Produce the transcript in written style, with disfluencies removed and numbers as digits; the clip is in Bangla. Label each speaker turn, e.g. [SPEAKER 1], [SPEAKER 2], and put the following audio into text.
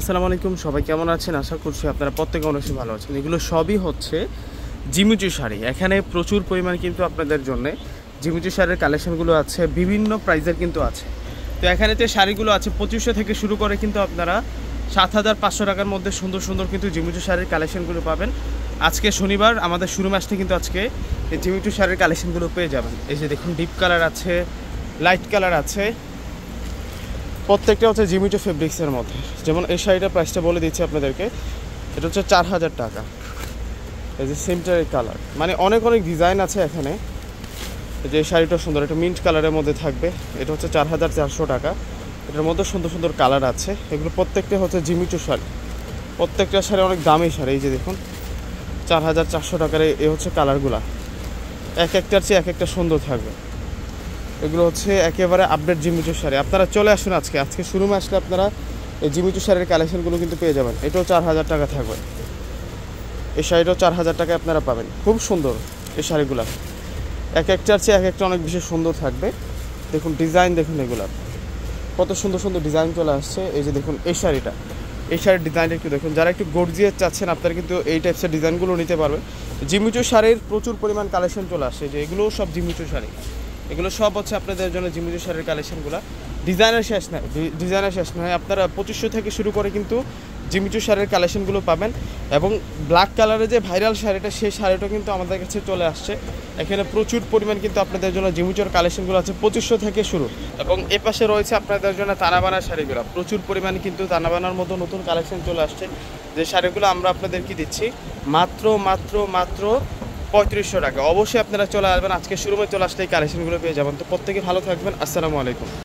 [SPEAKER 1] আসসালামু আলাইকুম, সবাই কেমন আছেন? আশা করছি আপনারা প্রত্যেকে অবশ্যই ভালো আছেন। এগুলো সবই হচ্ছে জিমিচু শাড়ি। এখানে প্রচুর পরিমাণ কিন্তু আপনাদের জন্য জিমিচু শাড়ির কালেকশনগুলো আছে, বিভিন্ন প্রাইজের কিন্তু আছে। তো এখানে যে শাড়িগুলো আছে 2500 থেকে শুরু করে কিন্তু আপনারা 7500 টাকার মধ্যে সুন্দর সুন্দর কিন্তু জিমিচু শাড়ির কালেকশনগুলো পাবেন। আজকে শনিবার আমাদের শুরু মাসটা কিন্তু আজকে এই জিমিচু শাড়ির কালেকশনগুলো পেয়ে যাবেন। এই যে দেখুন, ডিপ কালার আছে, লাইট কালার আছে, প্রত্যেকটা হচ্ছে জিমিচু ফেব্রিক্সের মধ্যে। যেমন এই শাড়িটার প্রাইসটা বলে দিচ্ছি আপনাদেরকে, এটা হচ্ছে 4000 টাকা। এই যে সেন্টারের কালার, মানে অনেক অনেক ডিজাইন আছে এখানে। এই যে এই শাড়িটা সুন্দর, এটা মিন্ট কালারের মধ্যে থাকবে, এটা হচ্ছে 4400 টাকা। এটার মধ্যে সুন্দর সুন্দর কালার আছে, এগুলো প্রত্যেকটা হচ্ছে জিমিচু শাড়ি। প্রত্যেকটা শাড়ি অনেক দামি শাড়ি। এই যে দেখুন 4400 টাকার এই হচ্ছে কালারগুলা, এক একটার চেয়ে এক একটা সুন্দর থাকবে। এগুলো হচ্ছে একেবারে আপডেট জিমিচু শাড়ি। আপনারা চলে আসুন আজকে শোরুমে আসলে আপনারা এই জিমিচু শাড়ির কালেকশনগুলো কিন্তু পেয়ে যাবেন। এটাও 4000 টাকা থাকবে, এই শাড়িটাও 4000 টাকায় আপনারা পাবেন। খুব সুন্দর এই শাড়িগুলো, এক একটার চেয়ে এক একটা অনেক বেশি সুন্দর থাকবে। দেখুন ডিজাইন, দেখুন এগুলো কত সুন্দর সুন্দর ডিজাইন চলে আসছে। এই যে দেখুন এই শাড়িটা, এই শাড়ির ডিজাইনটা একটু দেখুন। যারা একটু গর্জিয়াস চাচ্ছেন আপনারা কিন্তু এই টাইপসের ডিজাইনগুলো নিতে পারবেন। জিমিচু শাড়ির প্রচুর পরিমাণ কালেকশন চলে আসছে। যে এগুলোও সব জিমিচু শাড়ি, এগুলো সব হচ্ছে আপনাদের জন্য জিমিচু শাড়ির কালেকশনগুলো। ডিজাইনের শেষ নয়। আপনারা 2500 থেকে শুরু করে কিন্তু জিমিচু শাড়ির কালেকশনগুলো পাবেন। এবং ব্ল্যাক কালারের যে ভাইরাল শাড়িটা, সেই শাড়িটা কিন্তু আমাদের কাছে চলে আসছে। এখানে প্রচুর পরিমাণ কিন্তু আপনাদের জন্য জিমিচুর কালেকশনগুলো আছে 2500 থেকে শুরু। এবং এ পাশে রয়েছে আপনাদের জন্য তানাবানার শাড়িগুলো। প্রচুর পরিমাণে কিন্তু তানাবানার মতো নতুন কালেকশন চলে আসছে, যে শাড়িগুলো আমরা আপনাদেরকে দিচ্ছি মাত্র 3500 টাকা। অবশ্যই আপনারা চলে আসবেন, আজকে শুরুমে চলে আসলে এই কালেকশনগুলো পেয়ে যাবেন। তো প্রত্যেকে ভালো থাকবেন। আসসালামু আলাইকুম।